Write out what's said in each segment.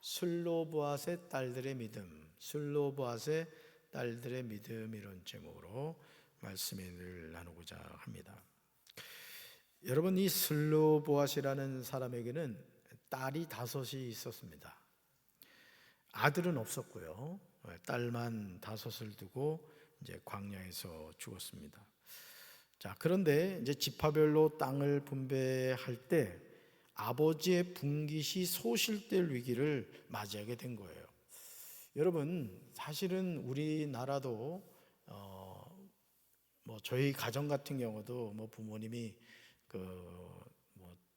슬로보앗의 딸들의 믿음, 슬로보앗의 딸들의 믿음, 이런 제목으로 말씀을 나누고자 합니다. 여러분, 이 슬로보앗이라는 사람에게는 딸이 5이 있었습니다. 아들은 없었고요. 딸만 5을 두고 이제 광야에서 죽었습니다. 자, 그런데 이제 지파별로 땅을 분배할 때 아버지의 분깃이 소실될 위기를 맞이하게 된 거예요. 여러분, 사실은 우리나라도 저희 가정 같은 경우도 부모님이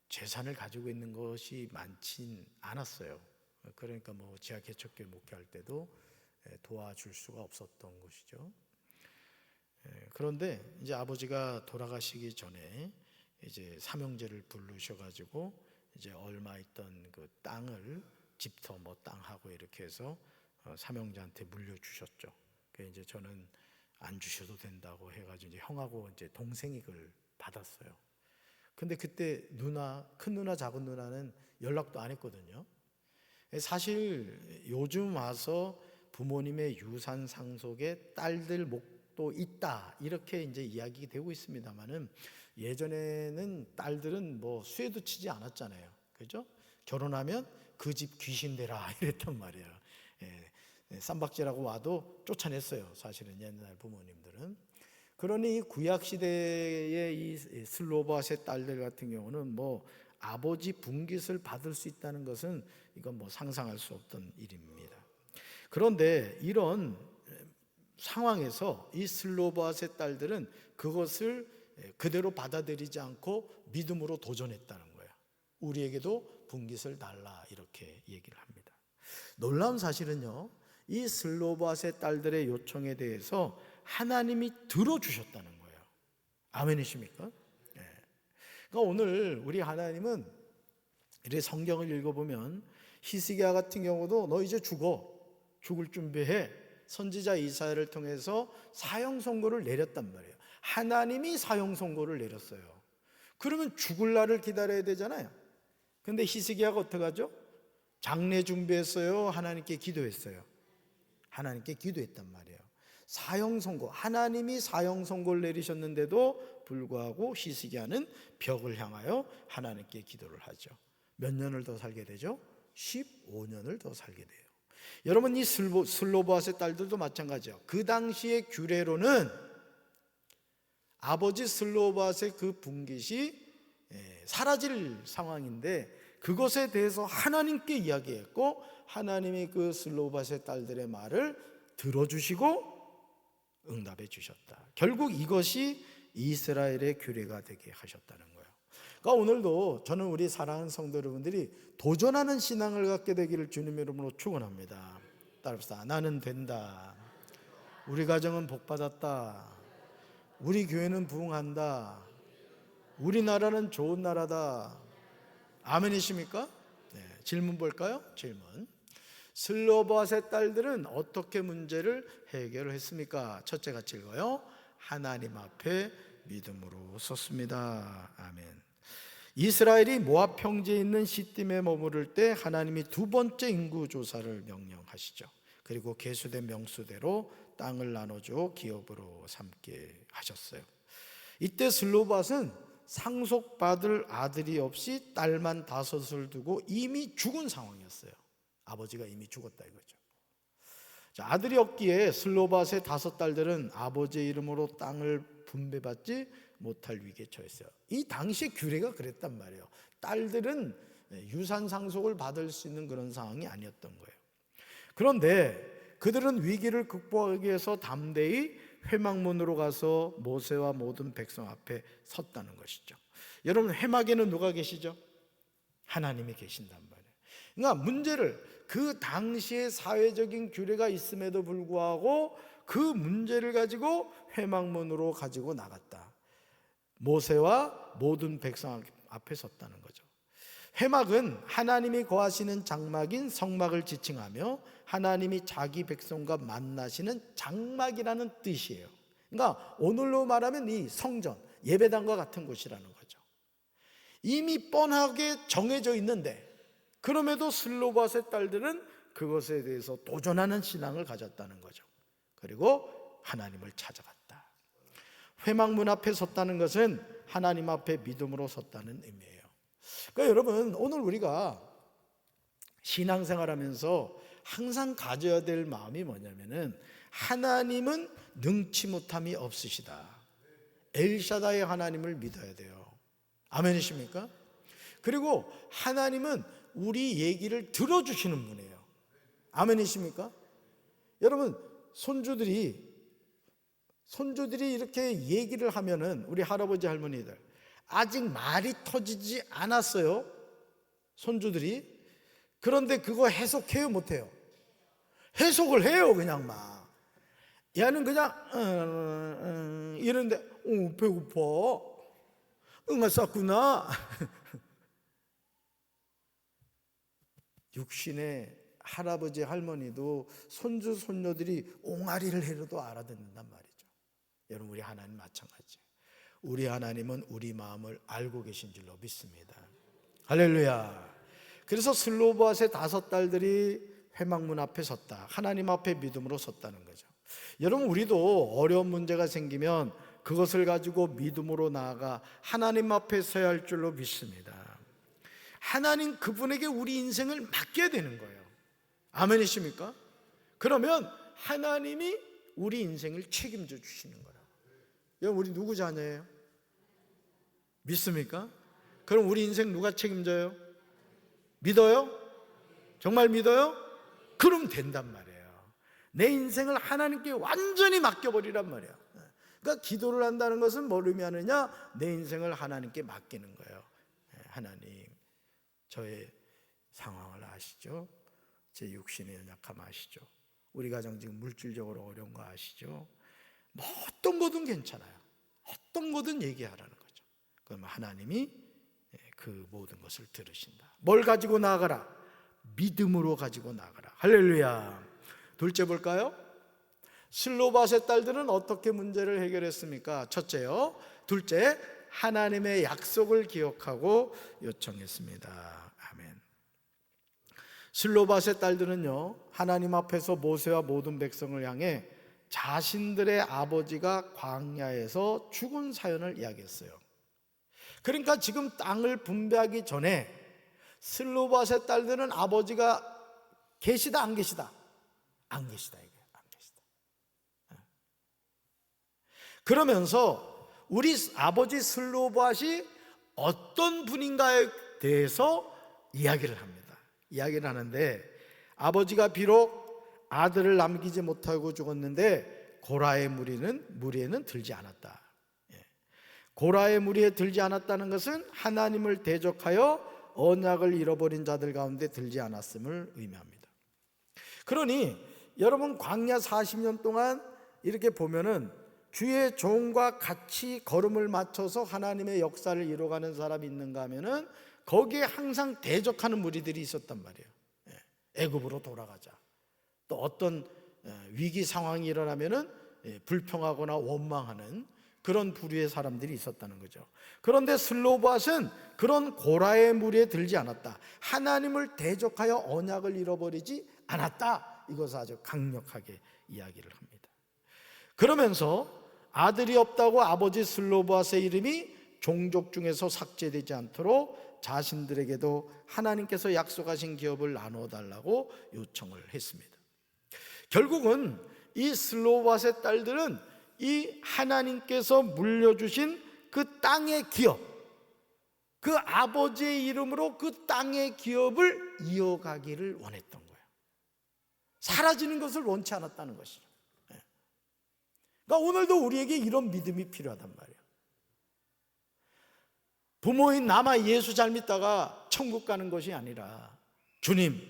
재산을 가지고 있는 것이 많진 않았어요. 그러니까 지하개척교회 목회할 때도 도와줄 수가 없었던 것이죠. 그런데 이제 아버지가 돌아가시기 전에 이제 삼형제를 부르셔가지고 이제 얼마 있던 그 땅을, 집터 땅하고 이렇게 해서 삼형제한테 물려주셨죠. 그래서 이제 저는 안 주셔도 된다고 해가지고 이제 형하고 이제 동생이 그걸 받았어요. 근데 그때 큰 누나, 작은 누나는 연락도 안 했거든요. 사실 요즘 와서 부모님의 유산 상속에 딸들 목도 있다, 이렇게 이제 이야기가 되고 있습니다만은, 예전에는 딸들은 수혜도 치지 않았잖아요. 그죠? 결혼하면 그 집 귀신 되라 이랬단 말이에요. 쌈박질하고 와도 쫓아냈어요, 사실은 옛날 부모님들은. 그러니 구약시대의 이 슬로보앗의 딸들 같은 경우는 아버지 분깃을 받을 수 있다는 것은 이건 상상할 수 없던 일입니다. 그런데 이런 상황에서 이 슬로보앗의 딸들은 그것을 그대로 받아들이지 않고 믿음으로 도전했다는 거예요. 우리에게도 분깃을 달라, 이렇게 얘기를 합니다. 놀라운 사실은요, 이 슬로보앗의 딸들의 요청에 대해서 하나님이 들어주셨다는 거예요. 아멘이십니까? 그러니까 오늘 우리 하나님은, 이렇게 성경을 읽어보면 히스기야 같은 경우도 너 이제 죽을 준비해, 선지자 이사야를 통해서 사형 선고를 내렸단 말이에요. 하나님이 사형 선고를 내렸어요. 그러면 죽을 날을 기다려야 되잖아요. 근데 히스기야가 어떻게 하죠? 장례 준비했어요? 하나님께 기도했어요? 하나님께 기도했단 말이에요. 사형 선고, 하나님이 사형 선고를 내리셨는데도 불구하고 히스기야는 벽을 향하여 하나님께 기도를 하죠. 몇 년을 더 살게 되죠? 15년을 더 살게 돼요. 여러분, 이 슬로보앗의 딸들도 마찬가지예요. 그 당시의 규례로는 아버지 슬로보앗의 그 분깃이 사라질 상황인데, 그것에 대해서 하나님께 이야기했고, 하나님이 그 슬로보앗의 딸들의 말을 들어주시고 응답해 주셨다. 결국 이것이 이스라엘의 규례가 되게 하셨다는 거예요. 그러니까 오늘도 저는 우리 사랑하는 성도 여러분들이 도전하는 신앙을 갖게 되기를 주님의 이름으로 축원합니다. 따라합시다. 나는 된다. 우리 가정은 복받았다. 우리 교회는 부흥한다. 우리나라는 좋은 나라다. 아멘이십니까? 질문 볼까요? 질문. 슬로보앗의 딸들은 어떻게 문제를 해결을 했습니까? 첫째 같이 읽어요. 하나님 앞에 믿음으로 섰습니다. 아멘. 이스라엘이 모압 평지에 있는 시딤에 머무를 때 하나님이 2번째 인구 조사를 명령하시죠. 그리고 계수된 명수대로 땅을 나눠줘 기업으로 삼게 하셨어요. 이때 슬로보앗은 상속받을 아들이 없이 딸만 5을 두고 이미 죽은 상황이었어요. 아버지가 이미 죽었다 이거죠. 자, 아들이 없기에 슬로보앗의 5딸들은 아버지의 이름으로 땅을 분배받지 못할 위기에 처했어요. 이 당시 규례가 그랬단 말이에요. 딸들은 유산 상속을 받을 수 있는 그런 상황이 아니었던 거예요. 그런데 그들은 위기를 극복하기 위해서 담대히 회막문으로 가서 모세와 모든 백성 앞에 섰다는 것이죠. 여러분, 회막에는 누가 계시죠? 하나님이 계신단 말이에요. 그러니까 문제를, 그 당시의 사회적인 규례가 있음에도 불구하고 그 문제를 가지고 회막문으로 가지고 나갔다. 모세와 모든 백성 앞에 섰다는 거죠. 회막은 하나님이 거하시는 장막인 성막을 지칭하며 하나님이 자기 백성과 만나시는 장막이라는 뜻이에요. 그러니까 오늘로 말하면 이 성전, 예배당과 같은 곳이라는 거죠. 이미 뻔하게 정해져 있는데 그럼에도 슬로바스의 딸들은 그것에 대해서 도전하는 신앙을 가졌다는 거죠. 그리고 하나님을 찾아갔다. 회막문 앞에 섰다는 것은 하나님 앞에 믿음으로 섰다는 의미예요. 그러니까 여러분, 오늘 우리가 신앙생활하면서 항상 가져야 될 마음이 뭐냐면은, 하나님은 능치 못함이 없으시다. 엘샤다의 하나님을 믿어야 돼요. 아멘이십니까? 그리고 하나님은 우리 얘기를 들어주시는 분이에요. 아멘이십니까? 여러분, 손주들이 이렇게 얘기를 하면은, 우리 할아버지 할머니들 아직 말이 터지지 않았어요, 손주들이. 그런데 그거 해석해요, 못해요? 해석을 해요. 그냥 막 얘는 그냥 이러는데 배고파, 응아 쌌구나. 육신의 할아버지 할머니도 손주 손녀들이 옹알이를 해도 알아듣는단 말이죠. 여러분, 우리 하나님 마찬가지. 우리 하나님은 우리 마음을 알고 계신 줄로 믿습니다. 할렐루야. 그래서 슬로바스의 5딸들이 회막문 앞에 섰다. 하나님 앞에 믿음으로 섰다는 거죠. 여러분, 우리도 어려운 문제가 생기면 그것을 가지고 믿음으로 나아가 하나님 앞에 서야 할 줄로 믿습니다. 하나님, 그분에게 우리 인생을 맡겨야 되는 거예요. 아멘이십니까? 그러면 하나님이 우리 인생을 책임져 주시는 거라고. 여러분, 우리 누구 자녀예요? 믿습니까? 그럼 우리 인생 누가 책임져요? 믿어요? 정말 믿어요? 그럼 된단 말이에요. 내 인생을 하나님께 완전히 맡겨버리란 말이에요. 그러니까 기도를 한다는 것은 뭘 의미하느냐? 내 인생을 하나님께 맡기는 거예요. 하나님, 저의 상황을 아시죠? 제 육신의 연약함 아시죠? 우리 가정 지금 물질적으로 어려운 거 아시죠? 뭐 어떤 거든 괜찮아요. 어떤 거든 얘기하라는 거죠. 그럼 하나님이 그 모든 것을 들으신다. 뭘 가지고 나아가라? 믿음으로 가지고 나아가라. 할렐루야. 둘째 볼까요? 슬로바스의 딸들은 어떻게 문제를 해결했습니까? 첫째요. 둘째, 하나님의 약속을 기억하고 요청했습니다. 아멘. 슬로바스의 딸들은요, 하나님 앞에서 모세와 모든 백성을 향해 자신들의 아버지가 광야에서 죽은 사연을 이야기했어요. 그러니까 지금 땅을 분배하기 전에 슬로바스의 딸들은 아버지가 계시다 안 계시다? 안 계시다, 이게 안 계시다. 그러면서 우리 아버지 슬로바스이 어떤 분인가에 대해서 이야기를 합니다. 이야기를 하는데, 아버지가 비록 아들을 남기지 못하고 죽었는데 고라의 무리에는 들지 않았다. 고라의 무리에 들지 않았다는 것은 하나님을 대적하여 언약을 잃어버린 자들 가운데 들지 않았음을 의미합니다. 그러니 여러분, 광야 40년 동안 이렇게 보면은 주의 종과 같이 걸음을 맞춰서 하나님의 역사를 이뤄가는 사람이 있는가 하면은 거기에 항상 대적하는 무리들이 있었단 말이에요. 애굽으로 돌아가자. 또 어떤 위기 상황이 일어나면은 불평하거나 원망하는 그런 부류의 사람들이 있었다는 거죠. 그런데 슬로바스는 그런 고라의 무리에 들지 않았다. 하나님을 대적하여 언약을 잃어버리지 않았다. 이것을 아주 강력하게 이야기를 합니다. 그러면서 아들이 없다고 아버지 슬로바스의 이름이 종족 중에서 삭제되지 않도록 자신들에게도 하나님께서 약속하신 기업을 나누어 달라고 요청을 했습니다. 결국은 이 슬로바스의 딸들은 이 하나님께서 물려주신 그 땅의 기업, 그 아버지의 이름으로 그 땅의 기업을 이어가기를 원했던 거예요. 사라지는 것을 원치 않았다는 것이죠. 그러니까 오늘도 우리에게 이런 믿음이 필요하단 말이에요. 부모인 나만 예수 잘 믿다가 천국 가는 것이 아니라, 주님,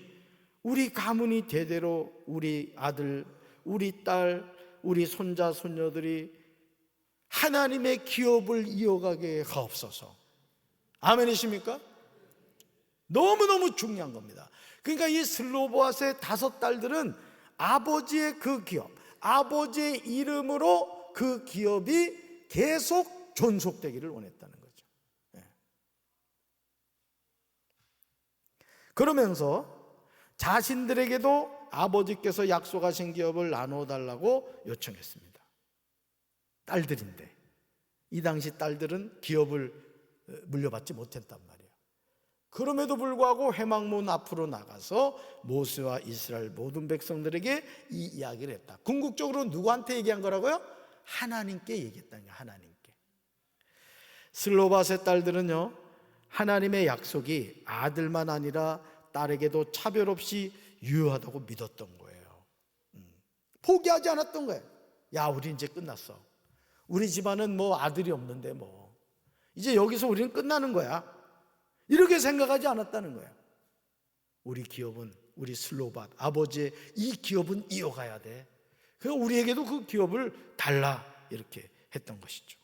우리 가문이 대대로 우리 아들, 우리 딸, 우리 손자, 손녀들이 하나님의 기업을 이어가게 하옵소서. 아멘이십니까? 너무너무 중요한 겁니다. 그러니까 이 슬로바스의 5딸들은 아버지의 그 기업, 아버지의 이름으로 그 기업이 계속 존속되기를 원했다는 거죠. 그러면서 자신들에게도 아버지께서 약속하신 기업을 나눠달라고 요청했습니다. 딸들인데 이 당시 딸들은 기업을 물려받지 못했단 말이에요. 그럼에도 불구하고 회막문 앞으로 나가서 모세와 이스라엘 모든 백성들에게 이 이야기를 했다. 궁극적으로 누구한테 얘기한 거라고요? 하나님께 얘기했다는 거예요. 하나님께. 슬로밧의 딸들은요, 하나님의 약속이 아들만 아니라 딸에게도 차별 없이 유효하다고 믿었던 거예요. 포기하지 않았던 거예요. 야, 우리 이제 끝났어. 우리 집안은 뭐 아들이 없는데 뭐 이제 여기서 우리는 끝나는 거야. 이렇게 생각하지 않았다는 거예요. 우리 기업은, 우리 슬로밧 아버지의 이 기업은 이어가야 돼. 그래서 우리에게도 그 기업을 달라, 이렇게 했던 것이죠.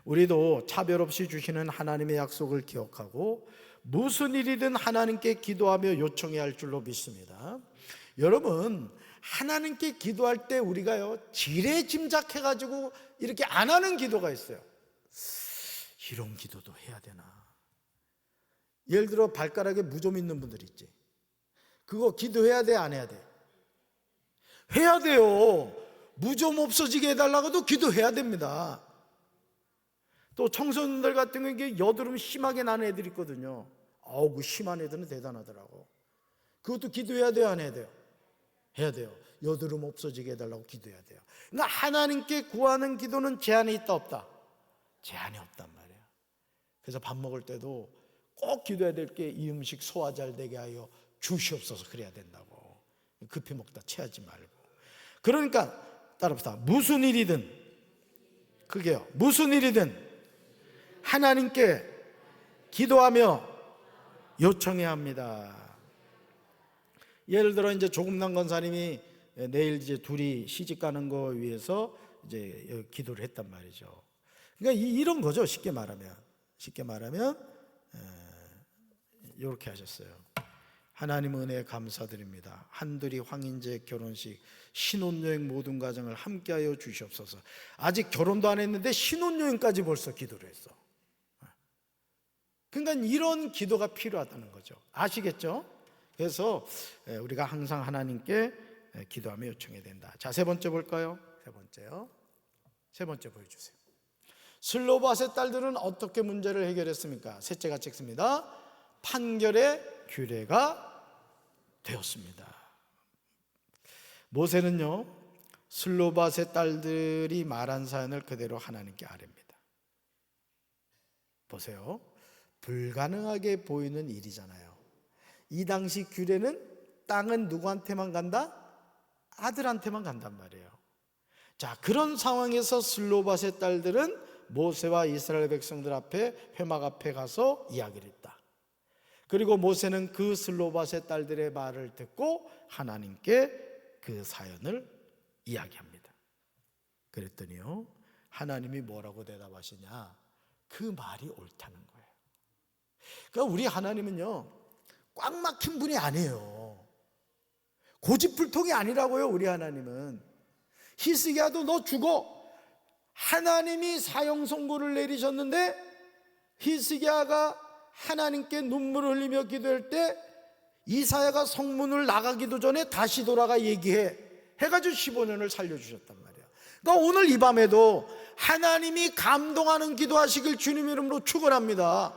우리도 차별 없이 주시는 하나님의 약속을 기억하고 무슨 일이든 하나님께 기도하며 요청해야 할 줄로 믿습니다. 여러분, 하나님께 기도할 때 우리가요, 지레짐작해가지고 이렇게 안 하는 기도가 있어요. 이런 기도도 해야 되나? 예를 들어 발가락에 무좀 있는 분들 있지. 그거 기도해야 돼, 안 해야 돼? 해야 돼요. 무좀 없어지게 해달라고도 기도해야 됩니다. 또 청소년들 같은 경우에 여드름 심하게 나는 애들 있거든요. 그 심한 애들은 대단하더라고. 그것도 기도해야 돼요, 안 해야 돼요? 해야 돼요. 여드름 없어지게 해달라고 기도해야 돼요. 그러니까 하나님께 구하는 기도는 제한이 있다, 없다? 제한이 없단 말이에요. 그래서 밥 먹을 때도 꼭 기도해야 될 게 이 음식 소화 잘 되게 하여 주시옵소서, 그래야 된다고. 급히 먹다 체하지 말고. 그러니까 따라합시다. 무슨 일이든, 그게요, 무슨 일이든 하나님께 기도하며 요청해야 합니다. 예를 들어 이제 조금남 권사님이 내일 이제 둘이 시집 가는 거 위해서 이제 기도를 했단 말이죠. 그러니까 이런 거죠. 쉽게 말하면 이렇게 하셨어요. 하나님 은혜에 감사드립니다. 한둘이 황인제 결혼식 신혼여행 모든 과정을 함께하여 주시옵소서. 아직 결혼도 안 했는데 신혼여행까지 벌써 기도를 했어. 그러니까 이런 기도가 필요하다는 거죠. 아시겠죠? 그래서 우리가 항상 하나님께 기도하며 요청해야 된다. 자, 세 번째 볼까요? 세 번째 보여주세요. 슬로밧의 딸들은 어떻게 문제를 해결했습니까? 셋째가 찍습니다. 판결의 규례가 되었습니다. 모세는요, 슬로밧의 딸들이 말한 사연을 그대로 하나님께 아뢰입니다. 보세요. 불가능하게 보이는 일이잖아요. 이 당시 규례는 땅은 누구한테만 간다? 아들한테만 간단 말이에요. 자, 그런 상황에서 슬로밧의 딸들은 모세와 이스라엘 백성들 앞에, 회막 앞에 가서 이야기를 했다. 그리고 모세는 그 슬로밧의 딸들의 말을 듣고 하나님께 그 사연을 이야기합니다. 그랬더니요, 하나님이 뭐라고 대답하시냐? 그 말이 옳다는 거예요. 그러니까 우리 하나님은요, 꽉 막힌 분이 아니에요. 고집불통이 아니라고요. 우리 하나님은 히스기야도 너 죽어, 하나님이 사형 선고를 내리셨는데 히스기야가 하나님께 눈물을 흘리며 기도할 때 이사야가 성문을 나가기도 전에 다시 돌아가 얘기해 해가지고 15년을 살려주셨단 말이야. 그러니까 오늘 이 밤에도 하나님이 감동하는 기도하시길 주님 이름으로 축원합니다.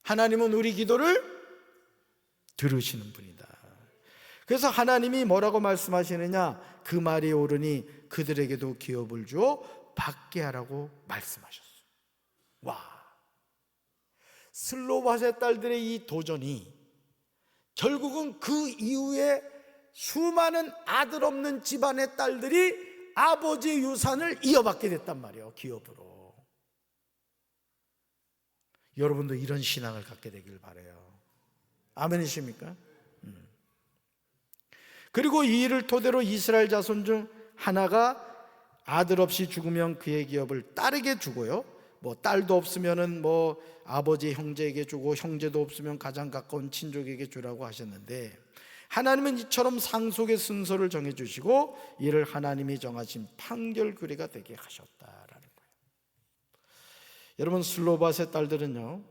하나님은 우리 기도를 들으시는 분이다. 그래서 하나님이 뭐라고 말씀하시느냐? 그 말이 옳으니 그들에게도 기업을 주어 받게 하라고 말씀하셨어요. 와, 슬로밧의 딸들의 이 도전이 결국은 그 이후에 수많은 아들 없는 집안의 딸들이 아버지의 유산을 이어받게 됐단 말이에요. 기업으로. 여러분도 이런 신앙을 갖게 되길 바라요. 아멘이십니까? 그리고 이 일을 토대로 이스라엘 자손 중 하나가 아들 없이 죽으면 그의 기업을 딸에게 주고요, 뭐 딸도 없으면은 뭐 아버지 형제에게 주고, 형제도 없으면 가장 가까운 친족에게 주라고 하셨는데, 하나님은 이처럼 상속의 순서를 정해주시고 이를 하나님이 정하신 판결 규례가 되게 하셨다라는 거예요. 여러분, 슬로바스의 딸들은요,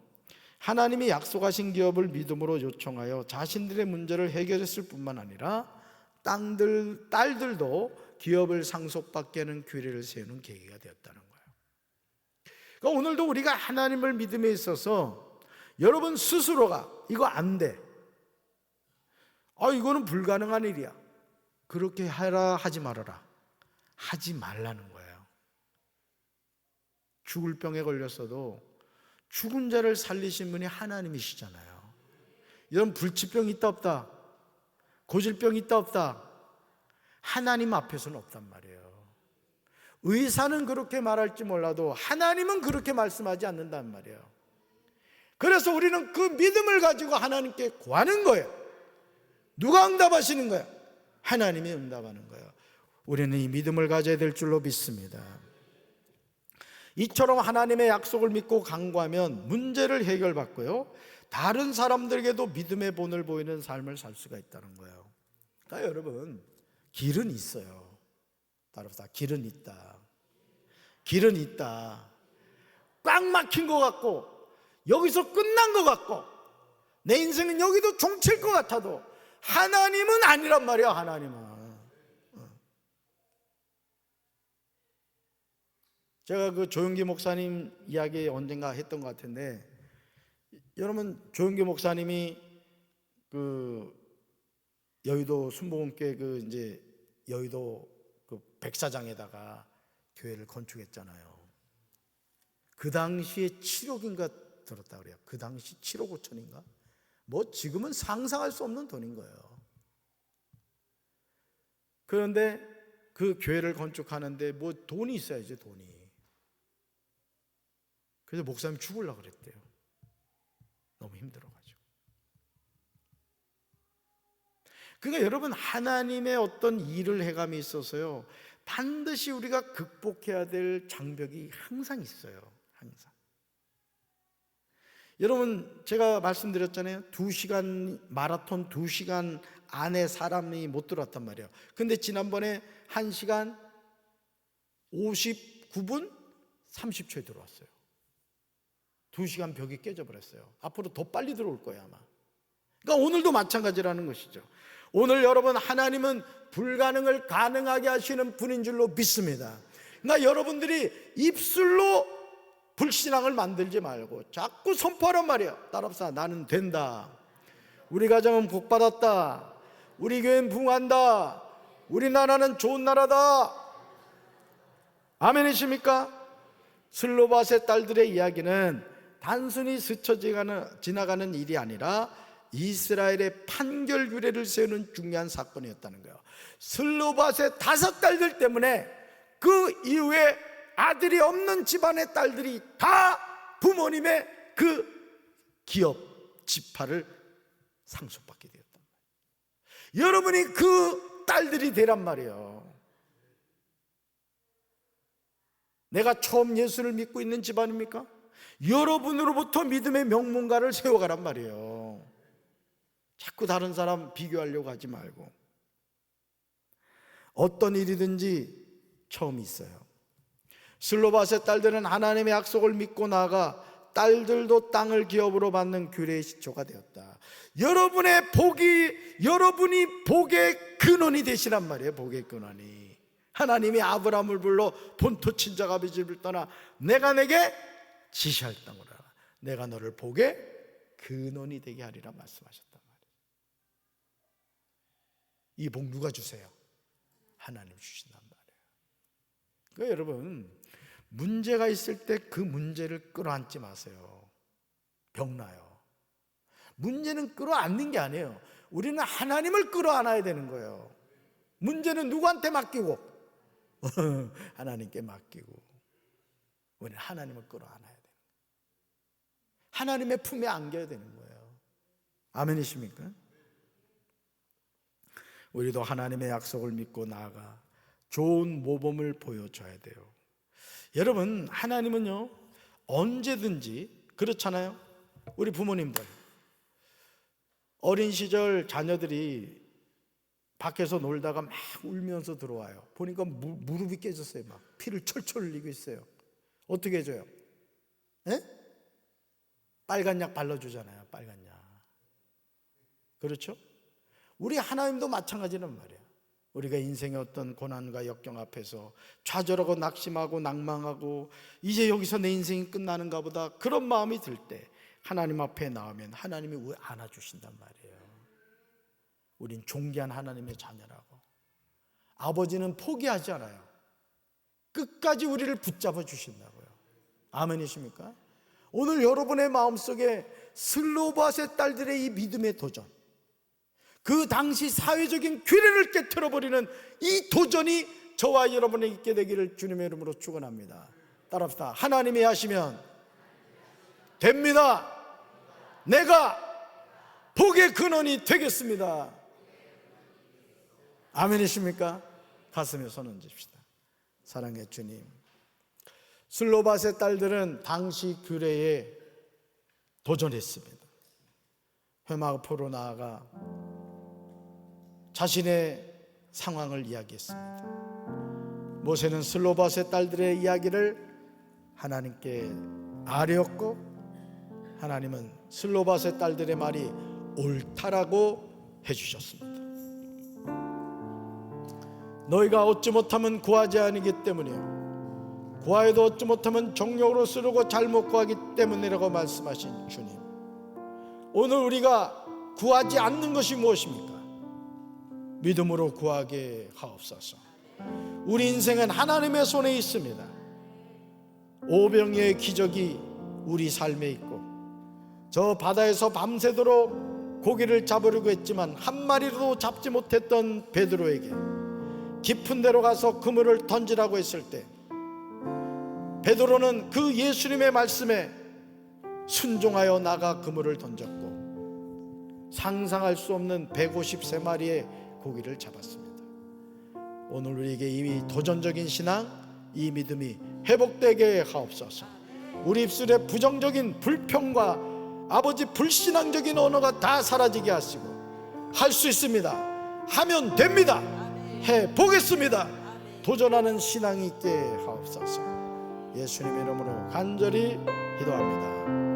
하나님이 약속하신 기업을 믿음으로 요청하여 자신들의 문제를 해결했을 뿐만 아니라 딸들도 기업을 상속받게 하는 규례를 세우는 계기가 되었다는 거예요. 그러니까 오늘도 우리가 하나님을 믿음에 있어서 여러분 스스로가 이거 안 돼, 이거는 불가능한 일이야, 그렇게 하라 하지 말아라, 하지 말라는 거예요. 죽을 병에 걸렸어도 죽은 자를 살리신 분이 하나님이시잖아요. 이런 불치병 있다 없다, 고질병 있다 없다, 하나님 앞에서는 없단 말이에요. 의사는 그렇게 말할지 몰라도 하나님은 그렇게 말씀하지 않는단 말이에요. 그래서 우리는 그 믿음을 가지고 하나님께 구하는 거예요. 누가 응답하시는 거예요? 하나님이 응답하는 거예요. 우리는 이 믿음을 가져야 될 줄로 믿습니다. 이처럼 하나님의 약속을 믿고 간구하면 문제를 해결받고요, 다른 사람들에게도 믿음의 본을 보이는 삶을 살 수가 있다는 거예요. 그러니까 여러분, 길은 있어요. 따라서 길은 있다. 길은 있다. 꽉 막힌 것 같고 여기서 끝난 것 같고 내 인생은 여기도 종칠 것 같아도 하나님은 아니란 말이야. 하나님은. 제가 그 조용기 목사님 이야기 언젠가 했던 것 같은데, 여러분, 조용기 목사님이 그 여의도 순복음교회 그 이제 여의도 그 백사장에다가 교회를 건축했잖아요. 그 당시에 7억인가 들었다 그래요. 그 당시 7억 5천인가? 뭐 지금은 상상할 수 없는 돈인 거예요. 그런데 그 교회를 건축하는데 뭐 돈이 있어야지, 돈이. 그래서 목사님 죽으려고 그랬대요. 너무 힘들어가지고. 그러니까 여러분, 하나님의 어떤 일을 해감이 있어서요, 반드시 우리가 극복해야 될 장벽이 항상 있어요. 항상. 여러분, 제가 말씀드렸잖아요. 2시간 마라톤 2시간 안에 사람이 못 들어왔단 말이에요. 근데 지난번에 1시간 59분 30초에 들어왔어요. 2시간 벽이 깨져버렸어요. 앞으로 더 빨리 들어올 거예요, 아마. 그러니까 오늘도 마찬가지라는 것이죠. 오늘 여러분, 하나님은 불가능을 가능하게 하시는 분인 줄로 믿습니다. 그러니까 여러분들이 입술로 불신앙을 만들지 말고 자꾸 선포하란 말이에요. 따라합시다. 나는 된다. 우리 가정은 복받았다. 우리 교회는 부흥한다. 우리나라는 좋은 나라다. 아멘이십니까? 슬로바스의 딸들의 이야기는 단순히 스쳐 지나가는 일이 아니라 이스라엘의 판결 규례를 세우는 중요한 사건이었다는 거예요. 슬로바스의 5딸들 때문에 그 이후에 아들이 없는 집안의 딸들이 다 부모님의 그 기업 지파를 상속받게 되었단 말이에요. 여러분이 그 딸들이 되란 말이에요. 내가 처음 예수를 믿고 있는 집안입니까? 여러분으로부터 믿음의 명문가를 세워가란 말이에요. 자꾸 다른 사람 비교하려고 하지 말고. 어떤 일이든지 처음이 있어요. 슬로바스의 딸들은 하나님의 약속을 믿고 나아가 딸들도 땅을 기업으로 받는 규례의 시초가 되었다. 여러분이 복의 근원이 되시란 말이에요. 복의 근원이. 하나님이 아브라함을 불러 본토 친척 아비 집을 떠나 내가 내게 지시할 땅으로 가라. 내가 너를 복의 근원이 되게 하리라 말씀하셨단 말이에요. 이 복 누가 주세요? 하나님 주신단 말이에요. 그러니까 여러분, 문제가 있을 때 그 문제를 끌어안지 마세요. 병나요. 문제는 끌어안는 게 아니에요. 우리는 하나님을 끌어안아야 되는 거예요. 문제는 누구한테 맡기고? 하나님께 맡기고. 우리는 하나님을 끌어안아야 돼요. 하나님의 품에 안겨야 되는 거예요. 아멘이십니까? 우리도 하나님의 약속을 믿고 나아가 좋은 모범을 보여줘야 돼요. 여러분, 하나님은요 언제든지, 그렇잖아요. 우리 부모님들 어린 시절 자녀들이 밖에서 놀다가 막 울면서 들어와요. 보니까 무릎이 깨졌어요. 막 피를 철철 흘리고 있어요. 어떻게 해줘요? 예? 빨간 약 발라주잖아요. 빨간 약. 그렇죠? 우리 하나님도 마찬가지란 말이에요. 우리가 인생의 어떤 고난과 역경 앞에서 좌절하고 낙심하고 낭망하고 이제 여기서 내 인생이 끝나는가 보다 그런 마음이 들 때 하나님 앞에 나오면 하나님이 왜 안아주신단 말이에요. 우린 존귀한 하나님의 자녀라고. 아버지는 포기하지 않아요. 끝까지 우리를 붙잡아 주신다고요. 아멘이십니까? 오늘 여러분의 마음속에 슬로바세 딸들의 이 믿음의 도전, 그 당시 사회적인 규례를 깨트려버리는 이 도전이 저와 여러분에 있게 되기를 주님의 이름으로 축원합니다. 따라합시다. 하나님이 하시면 됩니다. 내가 복의 근원이 되겠습니다. 아멘이십니까? 가슴에 손 얹읍시다. 사랑의 주님, 슬로바세 딸들은 당시 규례에 도전했습니다. 회막 앞으로 나아가 자신의 상황을 이야기했습니다. 모세는 슬로바세 딸들의 이야기를 하나님께 아뢰었고, 하나님은 슬로바세 딸들의 말이 옳다라고 해주셨습니다. 너희가 얻지 못하면 구하지 아니기 때문이요, 구하여도 얻지 못하면 정욕으로 쓰려고 잘못 구하기 때문이라고 말씀하신 주님, 오늘 우리가 구하지 않는 것이 무엇입니까? 믿음으로 구하게 하옵소서. 우리 인생은 하나님의 손에 있습니다. 오병이어의 기적이 우리 삶에 있고, 저 바다에서 밤새도록 고기를 잡으려고 했지만 한 마리도 잡지 못했던 베드로에게 깊은 데로 가서 그물을 던지라고 했을 때 베드로는 그 예수님의 말씀에 순종하여 나가 그물을 던졌고 상상할 수 없는 153마리의 고기를 잡았습니다. 오늘 우리에게 이 도전적인 신앙, 이 믿음이 회복되게 하옵소서. 우리 입술에 부정적인 불평과 아버지 불신앙적인 언어가 다 사라지게 하시고, 할 수 있습니다, 하면 됩니다, 해보겠습니다, 도전하는 신앙이 있게 하옵소서. 예수님의 이름으로 간절히 기도합니다.